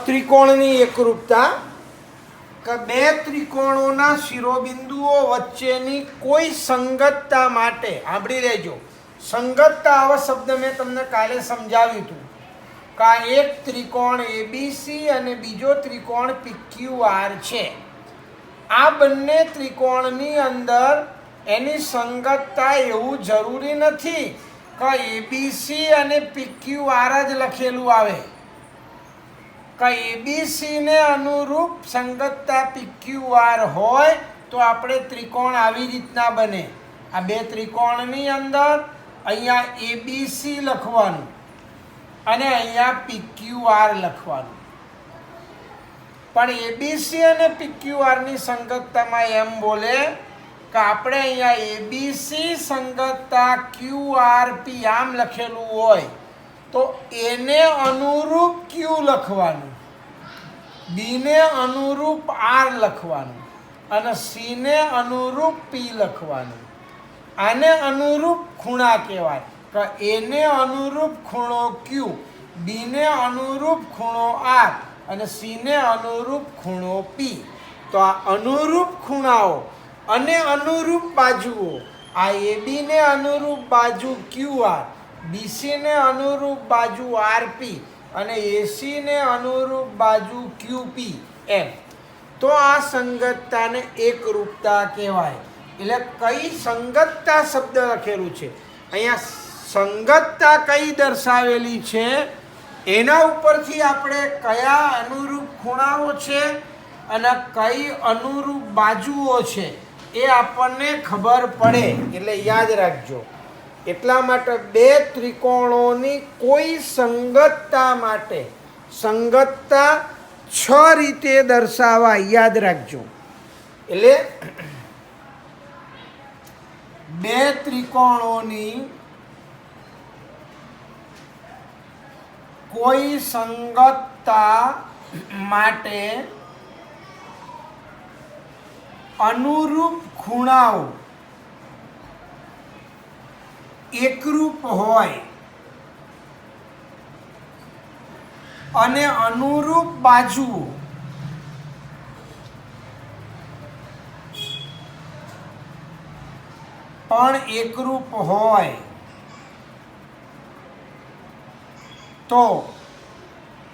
ત્રિકોણની એકરૂપતા કે બે ત્રિકોણોના શિરોબિંદુઓ વચ્ચેની કોઈ સંગતતા માટે સાંભળી લેજો. સંગતતા આવા શબ્દ મેં તમને કાલે સમજાવ્યું હતું કે આ એક ત્રિકોણ એબીસી અને બીજો ત્રિકોણ પીક્યુઆર છે. આ બંને ત્રિકોણની અંદર એની સંગતતા એવું જરૂરી નથી કે એબીસી અને પીક્યુઆર જ લખેલું આવે કે એબીસીને અનુરૂપ સંગતતા પીક્યુઆર હોય તો આપણે ત્રિકોણ આવી રીતના બને. આ બે ત્રિકોણની અંદર અહીંયા એબીસી લખવાનું અને અહીંયા પીક્યુઆર લખવાનું. પણ એબીસી અને પીક્યુઆરની સંગતતામાં એમ બોલે કે આપણે અહીંયા એબીસી સંગતતા ક્યુઆરપી આમ લખેલું હોય તો એને અનુરૂપ ક્યુ લખવાનું, બીને અનુરૂપ આર લખવાનું અને સીને અનુરૂપ પી લખવાનું. આને અનુરૂપ ખૂણા કહેવાય કે એને અનુરૂપ ખૂણો ક્યુ, બીને અનુરૂપ ખૂણો આર અને સીને અનુરૂપ ખૂણો પી. તો આ અનુરૂપ ખૂણાઓ અને અનુરૂપ બાજુઓ, આ એબીને અનુરૂપ બાજુ ક્યુઆર, બીસીને અનુરૂપ બાજુ આરપી અને એસીને અનુરૂપ બાજુ ક્યુપી એમ. તો આ સંગતતાને એકરૂપતા કહેવાય. એટલે કઈ સંગતતા શબ્દ લખેલું છે અહીંયા, સંગતતા કઈ દર્શાવેલી છે એના ઉપરથી આપણે કયા અનુરૂપ ખૂણાઓ છે અને કઈ અનુરૂપ બાજુઓ છે એ આપણને ખબર પડે. એટલે યાદ રાખજો. એટલા માટે બે ત્રિકોણોની કોઈ સંગતતા માટે સંગતતા 6 રીતે દર્શાવાય, યાદ રાખજો. એટલે બે ત્રિકોણોની કોઈ સંગતતા માટે અનુરૂપ ખૂણાઓ એકરૂપ હોય અને અનુરૂપ બાજુઓ પણ એકરૂપ હોય તો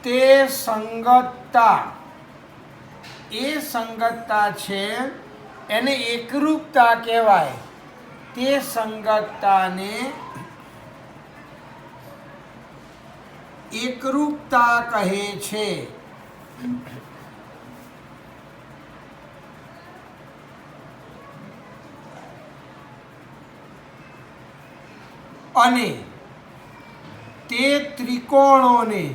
તે સંગતતા, એ સંગતતા છે એને એકરૂપતા કહેવાય. તે સંગતતાને એકરૂપતા કહે છે. અને તે ત્રિકોણોને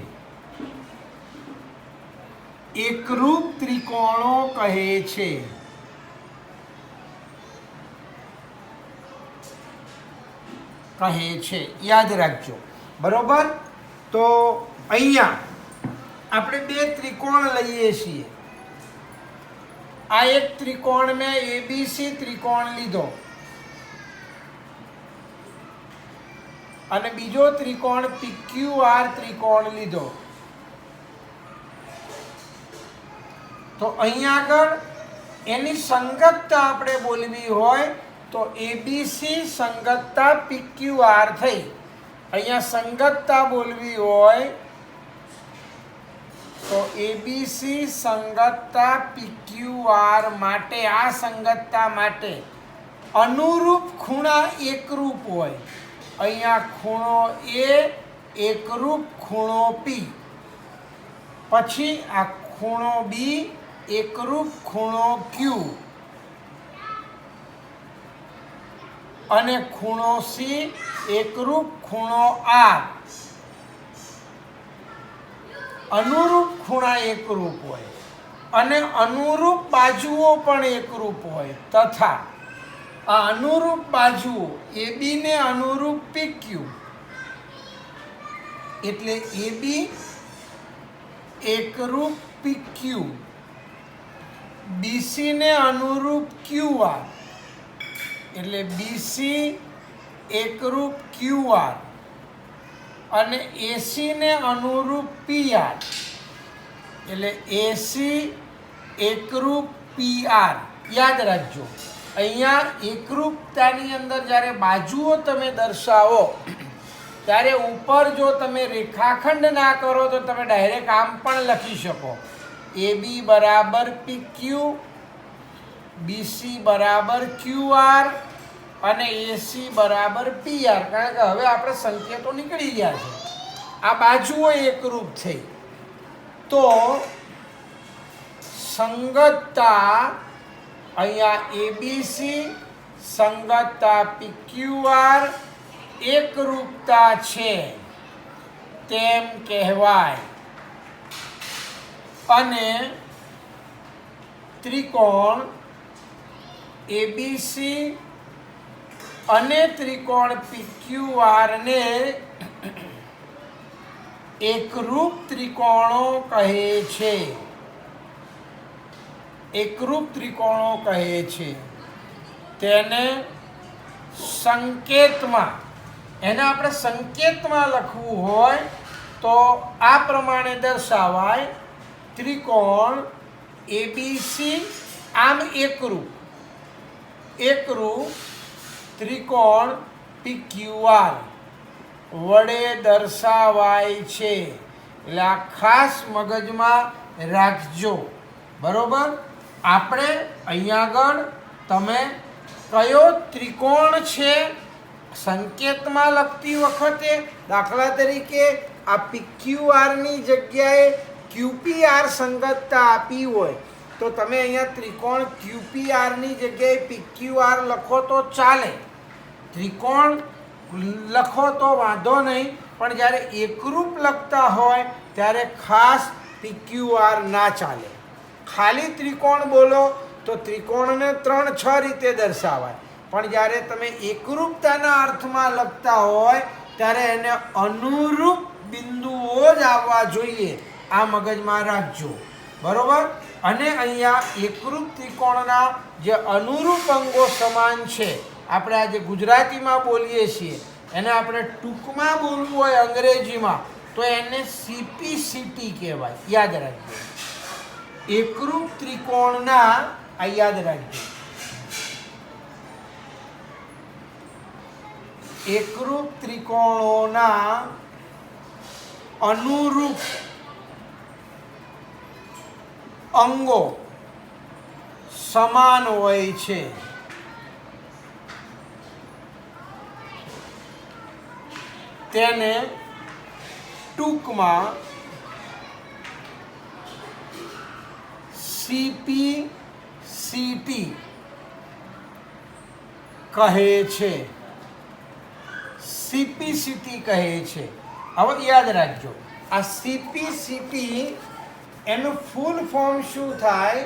એકરૂપ ત્રિકોણો કહે છે. યાદ રાખજો. બરોબર. તો અહીંયા આપણે બે ત્રિકોણ લઈએ છીએ. આ એક ત્રિકોણ મેં એબીસી ત્રિકોણ લીધો અને બીજો ત્રિકોણ પીક્યુઆર ત્રિકોણ લીધો. તો અહીંયા આગળ એની સંગતતા આપણે બોલવી હોય તો એબીસી સંગતતા પીક્યુઆર થઈ. અહીંયા સંગતતા બોલવી હોય તો એબીસી સંગતતા પીક્યુઆર માટે, આ સંગતતા માટે અનુરૂપ ખૂણા એકરૂપ હોય. અહીંયા ખૂણો એ એકરૂપ ખૂણો પી, પછી આ ખૂણો બી એકરૂપ ખૂણો ક્યુ અને ખૂણો સી એકરૂપ ખૂણો આર. અનુરૂપ ખૂણા એકરૂપ હોય અને અનુરૂપ બાજુઓ પણ એકરૂપ હોય તથા આ અનુરૂપ બાજુઓ એબી ને અનુરૂપ પીક્યુ એટલે એબી એકરૂપ પીક્યુ, બીસી ને અનુરૂપ ક્યુઆર એટલે બીસી એકરૂપ ક્યુઆર અને એસી ને અનુરૂપ પીઆર એટલે એસી એકરૂપ PR યાદ રાખજો. અહીંયા એકરૂપતાની અંદર જ્યારે બાજુઓ તમે દર્શાવો ત્યારે ઉપર જો તમે રેખાખંડ ના કરો તો તમે ડાયરેક્ટ આમ પણ લખી શકો, AB બરાબર PQ, BC બરાબર QR અને AC બરાબર PR. કારણ કે હવે આપણે સંકેતો નીકળી ગયા છે, આ બાજુઓ એકરૂપ થઈ. તો સંગતતા અહીંયા ABC, સંગતતા PQR એકરૂપતા છે તેમ કહેવાય. અને ત્રિકોણ ABC અને ત્રિકોણ PQR ને એકરૂપ ત્રિકોણો કહે છે. એકરૂપ ત્રિકોણો કહે છે. તેને સંકેતમાં, એને આપણે સંકેતમાં લખવું હોય તો આ પ્રમાણે દર્શાવાય. ત્રિકોણ ABC આમ એકરૂપ, એકરૂપ ત્રિકોણ PQR વડે દર્શાવાય છે. એટલે આ ખાસ મગજમાં રાખજો, બરોબર. આપણે અહીંયા આગળ તમે કયો ત્રિકોણ છે સંકેતમાં લખતી વખતે, દાખલા તરીકે આ PQR ની જગ્યાએ QPR સંગતતા આપી હોય તો તમે અહીંયા ત્રિકોણ QPR ની જગ્યાએ PQR લખો તો ચાલે, ત્રિકોણ લખો તો વાંધો નહીં. પણ જ્યારે એકરૂપ લખતા હોય ત્યારે ખાસ PQR ના ચાલે. ખાલી ત્રિકોણ બોલો તો ત્રિકોણને 3-6 રીતે દર્શાવાય, પણ જ્યારે તમે એકરૂપતાના અર્થમાં લખતા હોય ત્યારે એને અનુરૂપ બિંદુઓ જ આવવા જોઈએ, આ મગજમાં રાખજો, બરોબર. અને અહીંયા એકરૂપ ત્રિકોણના જે અનુરૂપ અંગો સમાન છે, આપણે આજે ગુજરાતીમાં બોલીએ છીએ, એને આપણે ટૂંકમાં બોલવું હોય અંગ્રેજીમાં તો એને CPCT કહેવાય. યાદ રાખજો, એકરૂપ ત્રિકોણના, આ યાદ રાખજો, એકરૂપ ત્રિકોણોના અનુરૂપ અંગો સમાન હોય છે. તેને ટૂંકમાં CPCT કહે છે. CPCT કહે છે. હવે યાદ રાખજો, આ CPCT એનું ફૂલ ફોર્મ શું થાય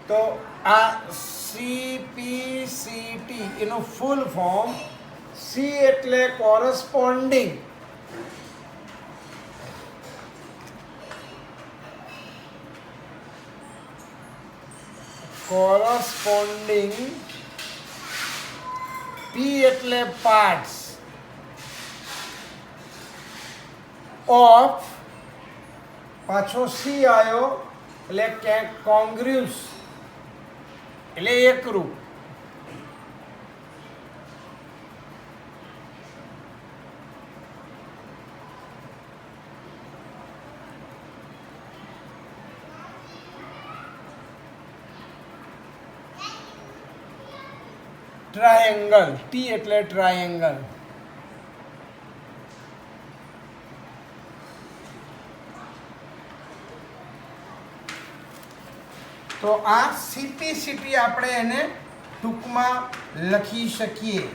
તો આ CPCT એનું ફૂલ ફોર્મ, C એટલે કોરસ્પોન્ડિંગ, કોરસ્પોન્ડિંગ, P એટલે પાર્ટ્સ ઓફ, પાછો C આવ્યો એટલે કોંગ્રુઅસ એટલે એકરૂપ. ટ્રાયેંગલ, T એટલે ટ્રાયેંગલ. તો આ CPCT આપણે એને ટૂંકમાં લખી શકીએ.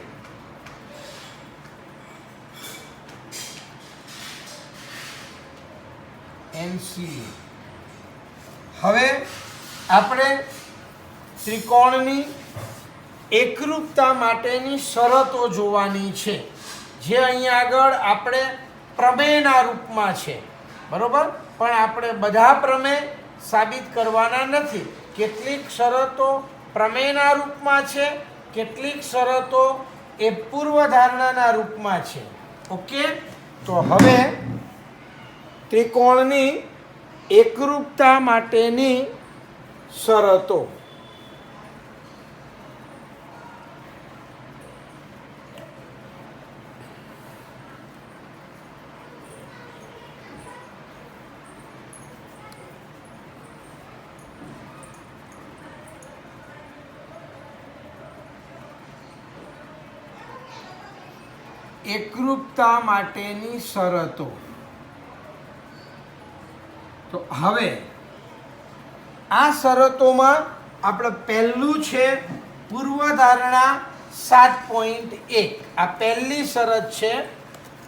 NC. હવે આપણે ત્રિકોણની એકરૂપતા માટેની શરતો જોવાની છે, જે અહીંયા આગળ આપણે પ્રમેયના રૂપમાં છે, બરોબર. પણ આપણે બધા પ્રમેય સાબિત કરવાના નથી. કેટલીક શરતો પ્રમેયના રૂપમાં છે, કેટલીક શરતો એ પૂર્વધારણાના રૂપમાં છે. ઓકે, તો હવે ત્રિકોણની એકરૂપતા માટેની શરતો. એકરૂપતા માટેની શરતો. તો હવે આ શરતોમાં આપણે પહેલું છે પૂર્વધારણા 7.1. આ પહેલી શરત છે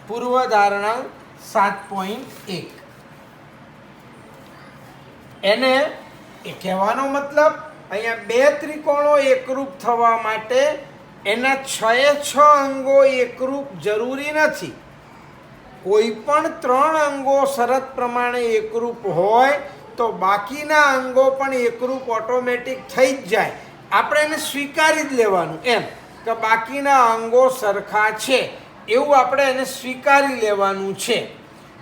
પૂર્વધારણા 7.1. એને એ કહેવાનો મતલબ અહીંયા બે ત્રિકોણો એકરૂપ થવા માટે એના 6 અંગો એકરૂપ જરૂરી નથી. કોઈ પણ 3 અંગો શરત પ્રમાણે એકરૂપ હોય તો બાકીના અંગો પણ એકરૂપ ઓટોમેટિક થઈ જ જાય. આપણે એને સ્વીકારી જ લેવાનું એમ કે બાકીના અંગો સરખા છે એવું આપણે એને સ્વીકારી લેવાનું છે.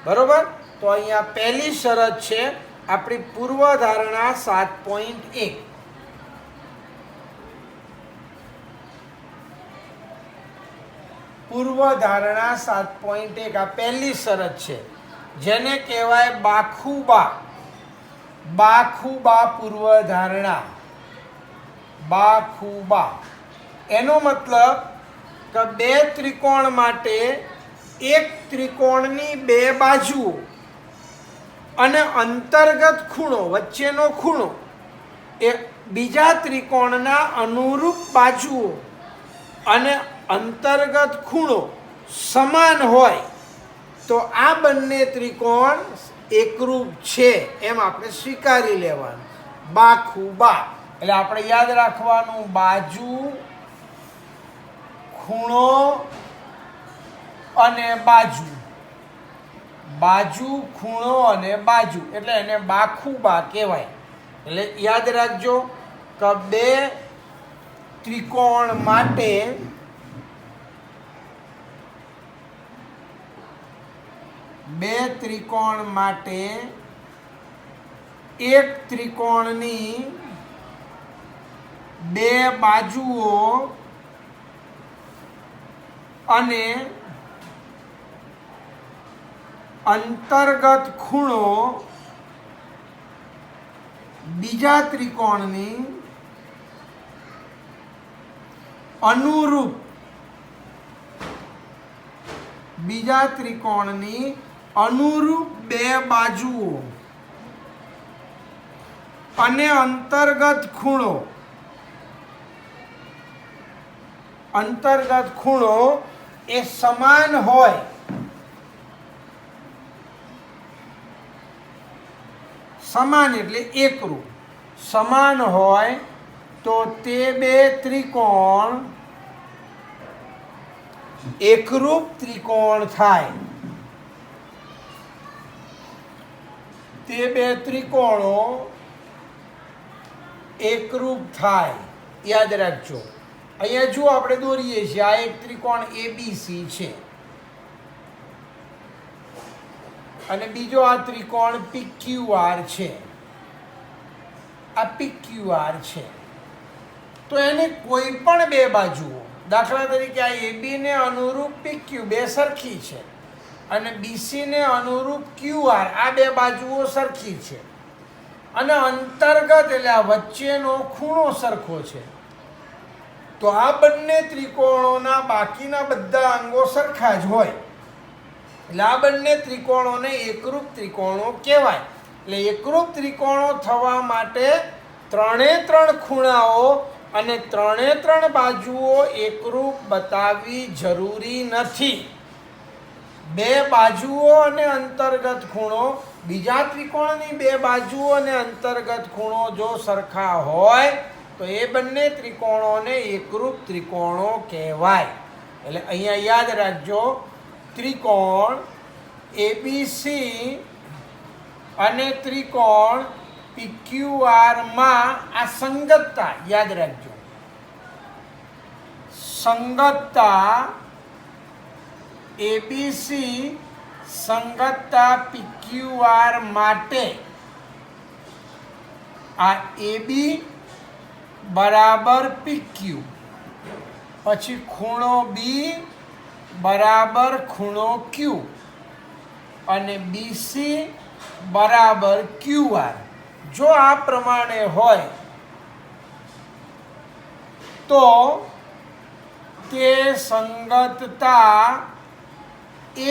બરોબર? તો અહીંયા પહેલી શરત છે આપણી પૂર્વધારણા 7.1. પૂર્વધારણા 7.1 આ પહેલી શરત છે, જેને કહેવાય બાખુબા. બાખુબા પૂર્વધારણા. બાખુબા એનો મતલબ કે બે ત્રિકોણ માટે એક ત્રિકોણની બે બાજુઓ અને અંતર્ગત ખૂણો, વચ્ચેનો ખૂણો એ બીજા ત્રિકોણના અનુરૂપ બાજુઓ અને અંતર્ગત ખૂણો સમાન હોય તો આ બંને ત્રિકોણ એકરૂપ છે એમ આપણે સ્વીકારી લેવાનું. બાખુબા એટલે આપણે યાદ રાખવાનું બાજુ, ખૂણો અને બાજુ. બાજુ, ખૂણો અને બાજુ એટલે એને બાખુબા કહેવાય. એટલે યાદ રાખજો કે બે ત્રિકોણ માટે એક ત્રિકોણની બે બાજુઓ અને અંતર્ગત ખૂણો બીજા ત્રિકોણની અનુરૂપ બે બાજુઓ અને અંતર્ગત ખૂણો એ સમાન હોય. સમાન એટલે એકરૂપ. સમાન હોય તો તે બે ત્રિકોણ એકરૂપ ત્રિકોણ થાય. તે બે ત્રિકોણો એકરૂપ થાય. યાદ રાખજો. અહીંયા જો આપણે દોરીએ છીએ, આ એક ત્રિકોણ એબીસી છે અને બીજો આ ત્રિકોણ પીક્યુઆર છે. આ પીક્યુઆર છે તો એને કોઈ પણ બે બાજુઓ, દાખલા તરીકે આ એબી ને અનુરૂપ પીક્યુ બે સરખી છે અને બીસી ને અનુરૂપ ક્યુઆર આ બે બાજુઓ સરખી છે અને અંતર્ગત એટલે આ વચ્ચેનો ખૂણો સરખો છે તો આ બંને ત્રિકોણોના બાકીના બધા અંગો સરખા જ હોય એટલે આ બંને ત્રિકોણોને એકરૂપ ત્રિકોણો કહેવાય. એટલે એકરૂપ ત્રિકોણો થવા માટે 3 ખૂણાઓ અને 3 બાજુઓ એકરૂપ બતાવવી જરૂરી નથી. બે બાજુઓ અને અંતર્ગત ખૂણો, બીજા ત્રિકોણની બે બાજુઓ અને અંતર્ગત ખૂણો જો સરખા હોય તો એ બંને ત્રિકોણોને એકરૂપ ત્રિકોણો કહેવાય. એટલે અહીંયા યાદ રાખજો, ત્રિકોણ એબીસી અને ત્રિકોણ પીક્યુઆરમાં આ સંગતતા યાદ રાખજો. સંગતતા એબીસી સંગતતા પીક્યુઆર માટે આ AB બરાબર PQ, પછી ખૂણો B બરાબર ખૂણો Q અને BC બરાબર QR. જો આ પ્રમાણે હોય તો તે સંગતતા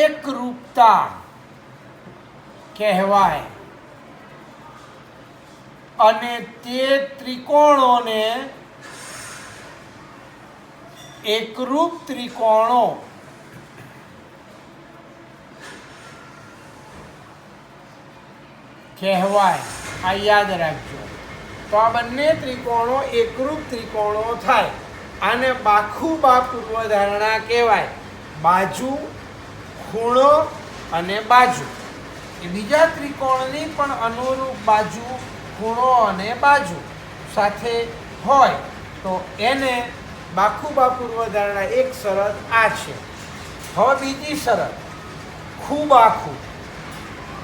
એકરૂપતા કહેવાય અને તે ત્રિકોણોને એકરૂપ ત્રિકોણો કહેવાય. આ યાદ રાખજો. તો આ બંને ત્રિકોણો એકરૂપ ત્રિકોણો થાય. આને બાખુબા પૂર્વધારણા કહેવાય. બાજુ, ખૂણો અને બાજુ એ બીજા ત્રિકોણની પણ અનુરૂપ બાજુ, ખૂણો અને બાજુ સાથે હોય તો એને બાખુબા પૂર્વધારણા. એક શરત આ છે. હવે બીજી શરત ખૂબાખું.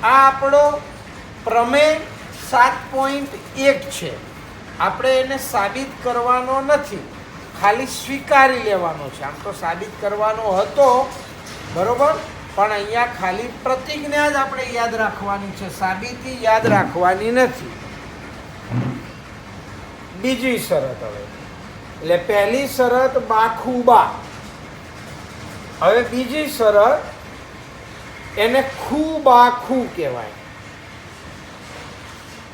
આ આપણો પ્રમેય 7.1 છે. આપણે એને સાબિત કરવાનો નથી, ખાલી સ્વીકારી લેવાનો છે. આમ તો સાબિત કરવાનો હતો, બરોબર, પણ અહીંયા ખાલી પ્રતિજ્ઞા જ આપણે યાદ રાખવાની છે, સાબિતી યાદ રાખવાની નથી. બીજી શરત હવે, એટલે પહેલી શરત બાખુબા. હવે બીજી શરત, એને ખૂબાખું કહેવાય.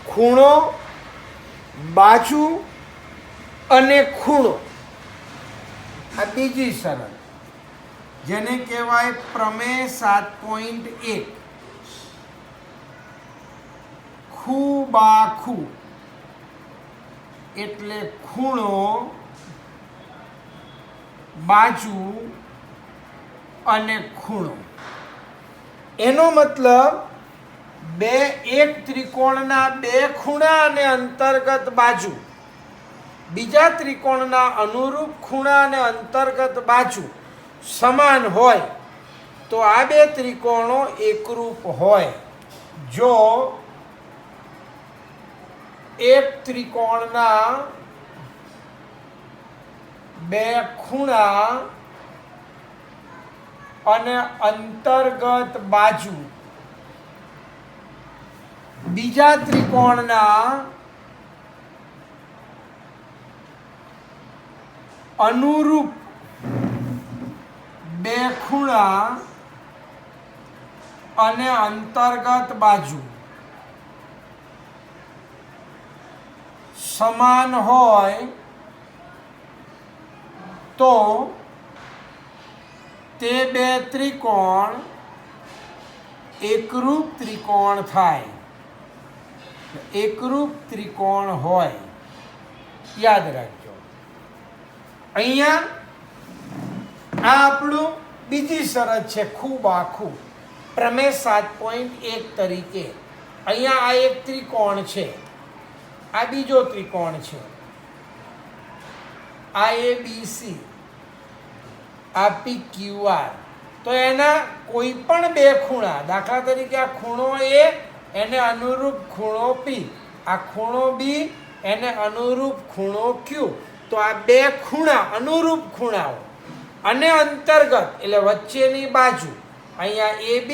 ખૂણો, બાજુ અને ખૂણો, આ બીજી શરત, જેને કહેવાય પ્રમેય 7.1 ખૂબાખું. એટલે ખૂણો, બાજુ અને ખૂણો. એનો મતલબ એક ત્રિકોણના બે ખૂણા અને અંતર્ગત બાજુ, બીજા ત્રિકોણના અનુરૂપ ખૂણા અને અંતર્ગત બાજુ સમાન હોય તો આ બે ત્રિકોણો એકરૂપ હોય. જો એક ત્રિકોણના બે ખૂણા અને અંતર્ગત બાજુ બીજા ત્રિકોણના અનુરૂપ બે ખૂણા અને અંતર્ગત બાજુ સમાન હોય તો તે બે ત્રિકોણ એકરૂપ ત્રિકોણ થાય. એકરૂપ ત્રિકોણ હોય, યાદ રાખજો. અહીંયા આ આપણું બીજી શરત છે ખૂબાખું, પ્રમેય 7.1 તરીકે. અહીંયા આ એક ત્રિકોણ છે, આ બીજો ત્રિકોણ છે, આ ABC, આ PQR. તો એના કોઈ પણ બે ખૂણા, દાખલા તરીકે આ ખૂણો A એને અનુરૂપ ખૂણો P, આ ખૂણો B એને અનુરૂપ ખૂણો Q. તો આ બે ખૂણા, અનુરૂપ ખૂણાઓ અને અંતર્ગત એટલે વચ્ચેની બાજુ, અહીંયા AB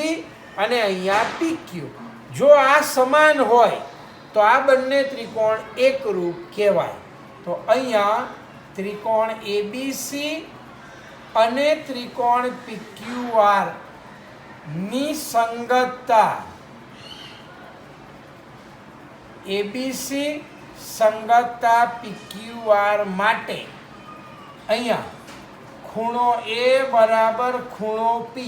અને અહીંયા PQ, જો આ સમાન હોય તો આ બંને ત્રિકોણ એકરૂપ કહેવાય. તો અહીંયા ત્રિકોણ ABC અને ત્રિકોણ PQR ની સંગતતા, ABC સંગતતા PQR માટે અહીંયા ખૂણો A બરાબર ખૂણો P,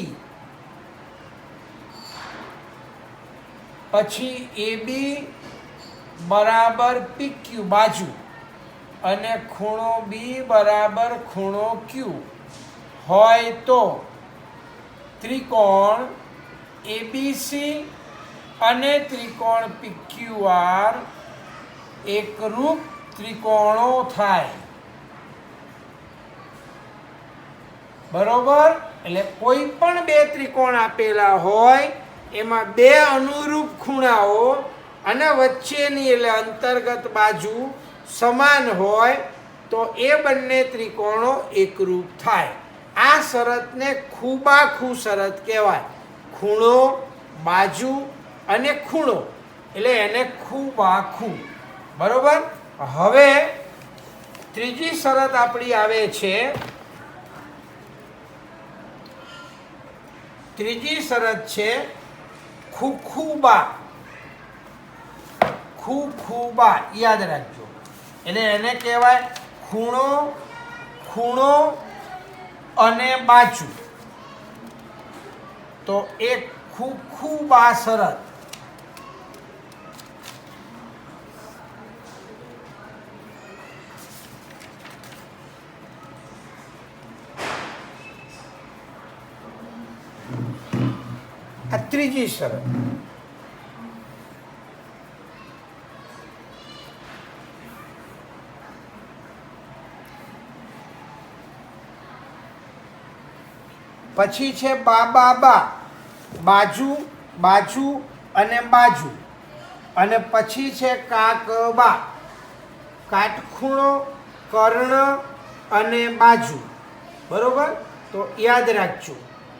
પછી AB બરાબર PQ બાજુ અને ખૂણો B બરાબર ખૂણો Q હોય તો ત્રિકોણ ABC અને ત્રિકોણ PQR એકરૂપ ત્રિકોણો થાય. બરોબર? એટલે કોઈ પણ બે ત્રિકોણ આપેલા હોય એમાં બે અનુરૂપ ખૂણાઓ અને વચ્ચેની એટલે અંતર્ગત બાજુ સમાન હોય તો એ બંને ત્રિકોણો એકરૂપ થાય. આ શરતને ખૂબાખૂ શરત કહેવાય. ખૂણો, બાજુ અને ખૂણો એટલે એને ખૂબાખૂ. બરોબર. હવે ત્રીજી શરત આપણી આવે છે. ત્રીજી શરત છે ખૂખુબા. ખૂખુબા યાદ રાખજો. એટલે એને કહેવાય ખૂણો, ખૂણો અને બાજુ. તો એક ખૂખુબા શરત. આ ત્રીજી શરત. પછી છે બા. બાજુ, બાજુ અને બાજુ. અને પછી છે કાકબા. કાટખૂણો, કર્ણ અને બાજુ. બરોબર. તો યાદ રાખજો,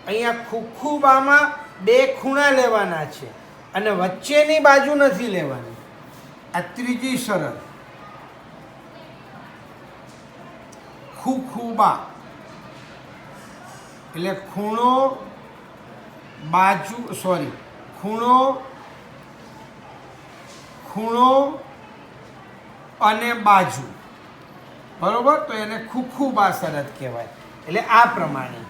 અહીંયા ખૂખુબામાં બે ખૂણા લેવાના છે અને વચ્ચેની બાજુ નથી લેવાની. આ ત્રીજી શરત. ખૂખુબા એટલે ખૂણો, બાજુ, સોરી, ખૂણો, ખૂણો અને બાજુ. બરોબર. તો એને ખૂખુબા શરત કહેવાય. એટલે આ પ્રમાણે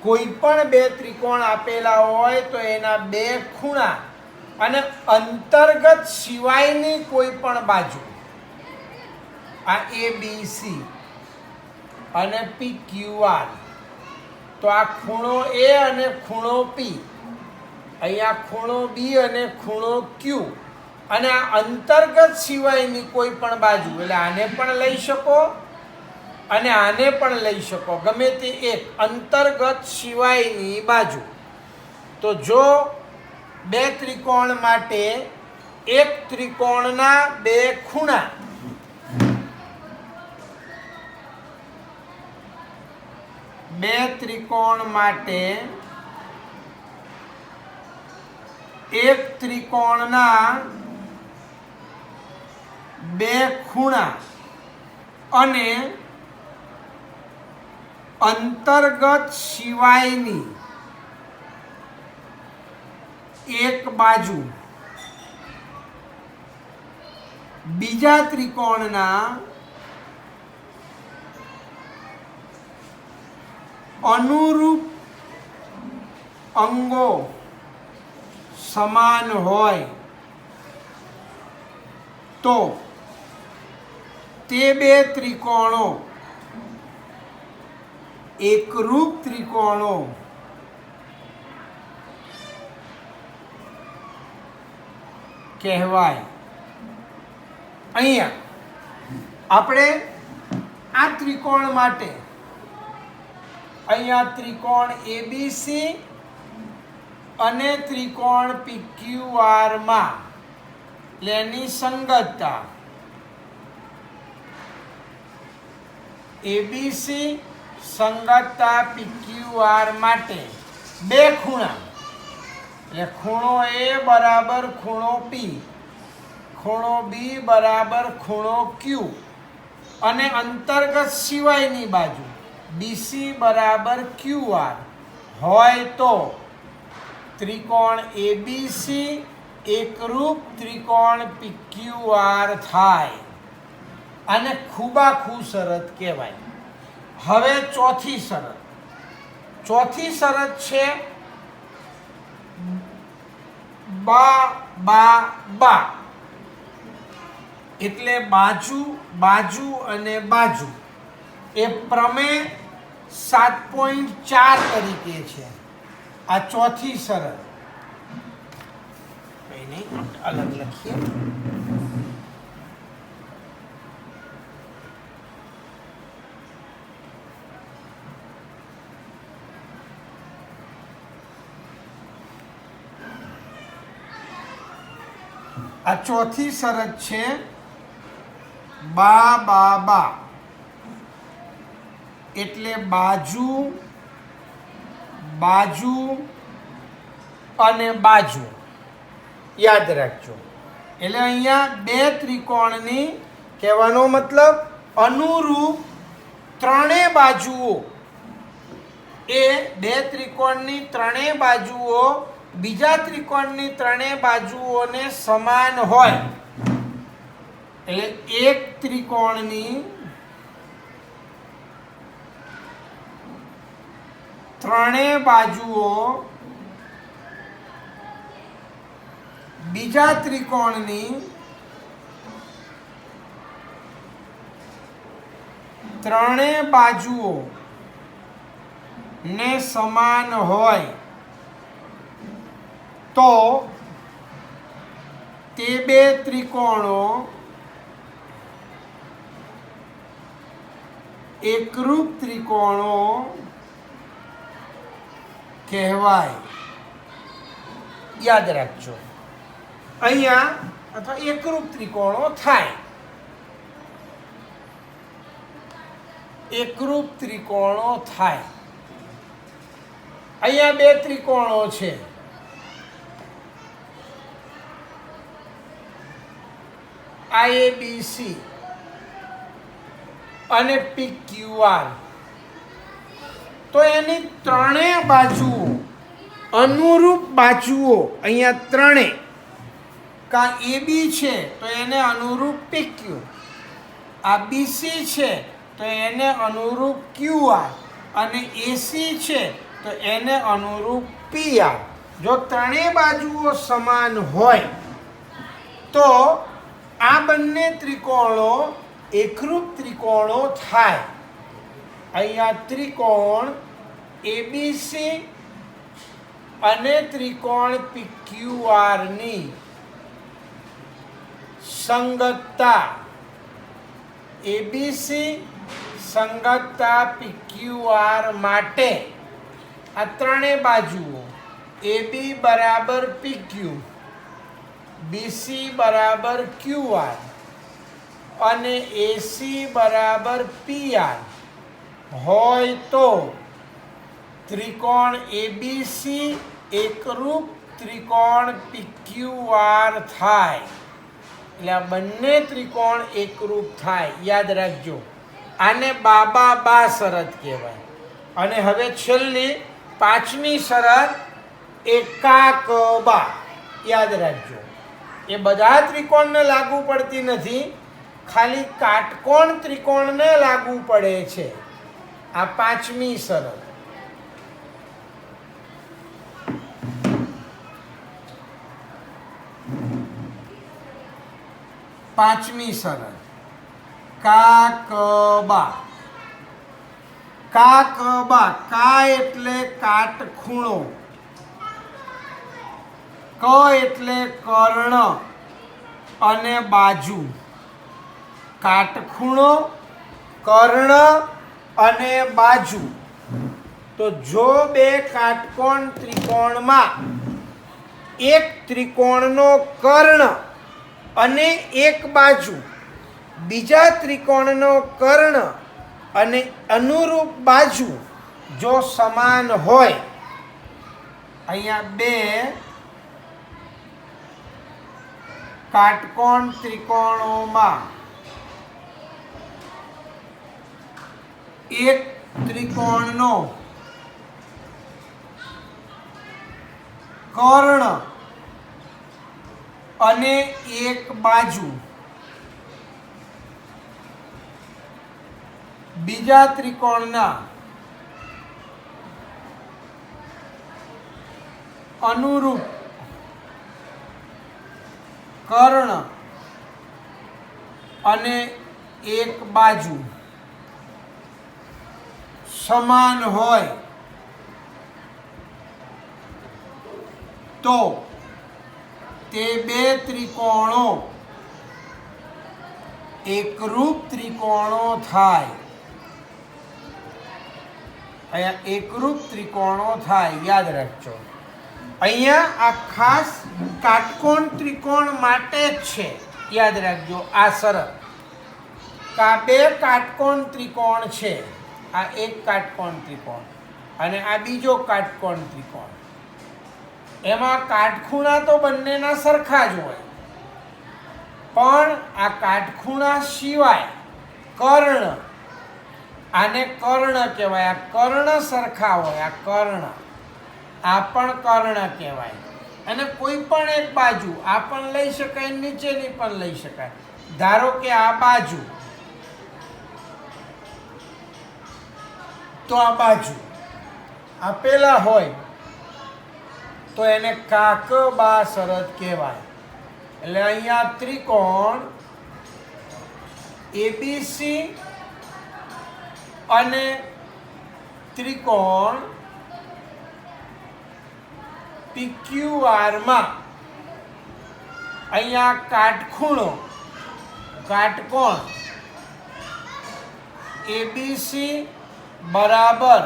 કોઈ પણ બે ત્રિકોણ આપેલા હોય તો એના બે ખૂણા અને અંતર્ગત સિવાયની કોઈ પણ બાજુ, આ ABC અને PQR, તો આ ખૂણો A અને ખૂણો P, અહીંયા ખૂણો B અને ખૂણો Q, અને આ અંતર્ગત સિવાયની કોઈ પણ બાજુ, એટલે આને પણ લઈ શકો અને આને પણ લઈ શકો, ગમે તે એક અંતર્ગત સિવાયની બાજુ. તો જો બે ત્રિકોણ માટે એક ત્રિકોણના બે ખૂણા બે ત્રિકોણ માટે એક ત્રિકોણના બે ખૂણા અને અંતર્ગત સિવાયની એક બાજુ બીજા ત્રિકોણના અનુરૂપ અંગો સમાન હોય તો તે બે ત્રિકોણો એકરૂપ ત્રિકોણો કહેવાય. અહીંયા આપણે આ ત્રિકોણ માટે અહીંયા ત્રિકોણ ABC અને ત્રિકોણ PQR માં એની સંગતતા ABC સંગતતા PQR માટે બે ખૂણા, એટલે ખૂણો A બરાબર ખૂણો P, ખૂણો B બરાબર ખૂણો Q, અને અંતર્ગત સિવાયની બાજુ BC બરાબર QR હોય તો ત્રિકોણ ABC એકરૂપ ત્રિકોણ PQR થાય, અને ખૂબાખૂ શરત કહેવાય. હવે ચોથી શરત છે બા. એટલે બાજુ, બાજુ અને બાજુ. એ પ્રમેય 7.4 તરીકે છે. આ ચોથી શરત. કંઈ નહીં, અલગ લખીએ. આ ચોથી શરત છે બા બા બા એટલે બાજુ બાજુ અને બાજુ યાદ રાખજો. એટલે અહીંયા બે ત્રિકોણની કહેવાનો મતલબ અનુરૂપ ત્રણેય બાજુઓ એ બે ત્રિકોણની ત્રણેય બાજુઓ બીજા ત્રિકોણની ત્રણેય બાજુઓને સમાન હોય. એટલે એક ત્રિકોણની ત્રણેય બાજુઓ બીજા ત્રિકોણની ત્રણેય બાજુઓ ને સમાન હોય તો તે બે ત્રિકોણો એકરૂપ ત્રિકોણો કહેવાય. યાદ રાખજો અહીંયા અથવા એકરૂપ ત્રિકોણો થાય. એકરૂપ ત્રિકોણો થાય. અહીંયા બે ત્રિકોણો છે. IABC અને PQR. તો એની ત્રણેય બાજુઓ અનુરૂપ બાજુઓ અહીંયા ત્રણેય કા AB છે તો એને અનુરૂપ PQ, આ BC છે તો એને અનુરૂપ QR અને AC છે તો એને અનુરૂપ PR. જો ત્રણેય બાજુઓ સમાન હોય તો આ બંને ત્રિકોણો એકરૂપ ત્રિકોણો થાય. અહીંયા ત્રિકોણ ABC અને ત્રિકોણ PQR ની સંગતતા ABC સંગતતા PQR માટે આ ત્રણેય બાજુઓ AB બરાબર PQ, BC બરાબર QR અને AC બરાબર PR હોય તો ત્રિકોણ ABC એકરૂપ ત્રિકોણ PQR થાય. એટલે આ બંને ત્રિકોણ એકરૂપ થાય. યાદ રાખજો આને બાબા બા શરત કહેવાય. અને હવે છેલ્લી પાંચમી શરત એકાકબા. યાદ રાખજો એ બધા ત્રિકોણને લાગુ પડતી નથી, ખાલી કાટકોણ ત્રિકોણને લાગુ પડે છે. આ પાંચમી શરત. પાંચમી શરત કાકબા. કાકબા. કા એટલે કાટખૂણો, ક એટલે કર્ણ અને બાજુ. કાટખૂણો, કર્ણ અને બાજુ. તો જો બે કાટકોણ ત્રિકોણમાં એક ત્રિકોણનો કર્ણ અને એક બાજુ બીજા ત્રિકોણનો કર્ણ અને અનુરૂપ બાજુ જો સમાન હોય, અહીંયા બે કાટકોણ ત્રિકોણોમાં એક ત્રિકોણનો કર્ણ અને એક બાજુ બીજા ત્રિકોણના અનુરૂપ કર્ણ અને એક બાજુ સમાન હોય તો તે બે ત્રિકોણો એકરૂપ ત્રિકોણો થાય. અહીંયા એકરૂપ ત્રિકોણો થાય. યાદ રાખજો અહીંયા આ ખાસ કાટકોણ ત્રિકોણ માટે જ છે. યાદ રાખજો આ શરત. આ બે કાટકોણ ત્રિકોણ છે. આ એક કાટકોણ ત્રિકોણ અને આ બીજો કાટકોણ ત્રિકોણ. એમાં કાટખૂણા તો બંનેના સરખા જ હોય, પણ આ કાટખૂણા સિવાય કર્ણ, આને કર્ણ કહેવાય. આ કર્ણ સરખા હોય. આ કર્ણ, આ પણ કર્ણ કહેવાય. અને કોઈ પણ એક બાજુ આ પણ લઈ શકાય, નીચેની પણ લઈ શકાય. ધારો કે આ બાજુ, તો આ બાજુ આપેલા હોય તો એને કાકબા શરત કહેવાય. એટલે અહીંયા ત્રિકોણ એબીસી અને ત્રિકોણ PQRમાં અહીંયા કાટખૂણો, કાટકોણ એબીસી બરાબર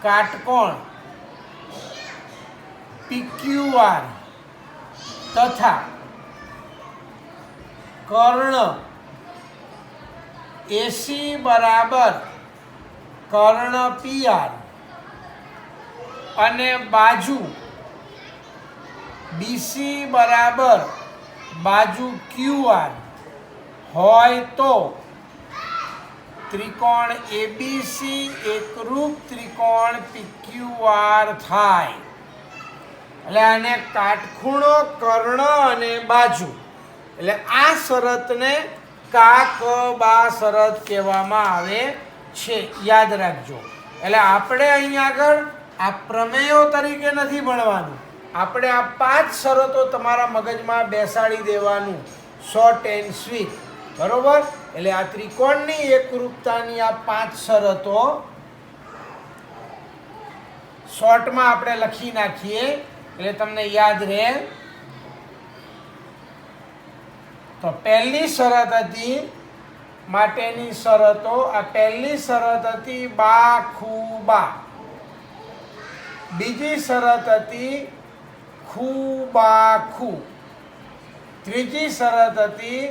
કાટકોણ PQR તથા કર્ણ એસી બરાબર કર્ણ PR અને બાજુ બીસી બરાબર બાજુ QR હોય તો ત્રિકોણ એબીસી એકરૂપ ત્રિકોણ PQR થાય. એટલે આને કાટખૂણો, કર્ણ અને બાજુ, એટલે આ શરતને કાકબા શરત કહેવામાં આવે છે. યાદ રાખજો. એટલે આપણે અહીંયા આગળ આ પ્રમેયો તરીકે નથી ભણવાનું. આપણે આ 5 શરતો તમારા મગજમાં બેસાડી દેવાનું, શોર્ટ એન્ડ સ્વીટ. બરોબર? એટલે આ ત્રિકોણની એકરૂપતાની આ 5 શરતો શોર્ટમાં આપણે લખી નાખીએ એટલે તમને યાદ રહે. તો પહેલી શરત હતી માટેની શરતો. આ પહેલી શરત હતી બા ખૂ બા. બીજી શરત હતી ખૂ બા ખૂ. ત્રીજી શરત હતી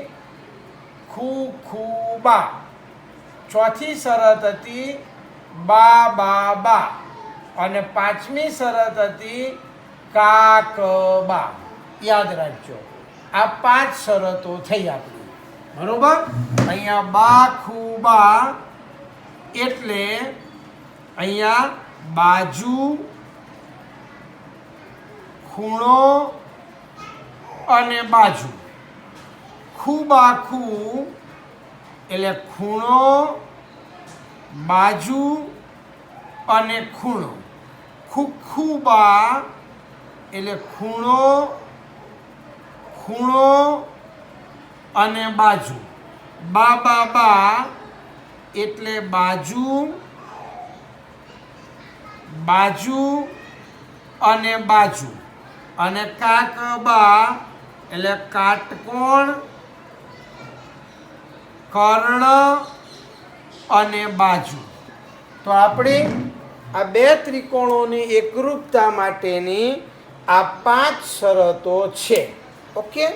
ખૂ ખૂ બા. ચોથી શરત હતી બા બા બા. અને પાંચમી શરત હતી કાકબા. યાદ રાખજો. આ 5 શરતો થઈ આપણી. બરોબર? અહીંયા બા ખૂ બા એટલે અહીંયા બાજુ, ખૂણો અને બાજુ. ખૂ બા ખૂ એટલે ખૂણો, બાજુ અને ખૂણો. ખૂ ખૂ બા એટલે ખૂણો, ખૂણો અને બાજુ. બા બા બા એટલે બાજુ, બાજુ અને બાજુ. અને કાકબા એટલે કાટકોણ, કર્ણ અને બાજુ. તો આપણે આ 2 ત્રિકોણોની એકરૂપતા માટેની આ 5 શરતો છે. ઓકે.